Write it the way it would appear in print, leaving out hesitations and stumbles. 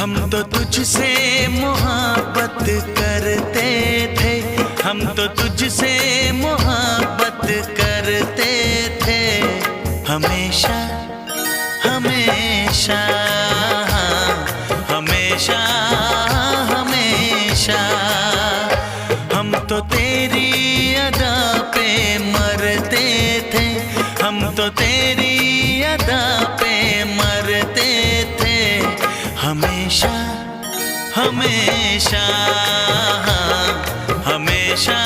हम तो तुझसे मोहब्बत करते थे, हम तो तुझसे मोहब्बत करते थे, हमेशा हमेशा हमेशा हमेशा। हम तो तेरी अदा पे मरते थे, हम तो तेरी अदा पे मरते थे, हमेशा हमेशा हमेशा।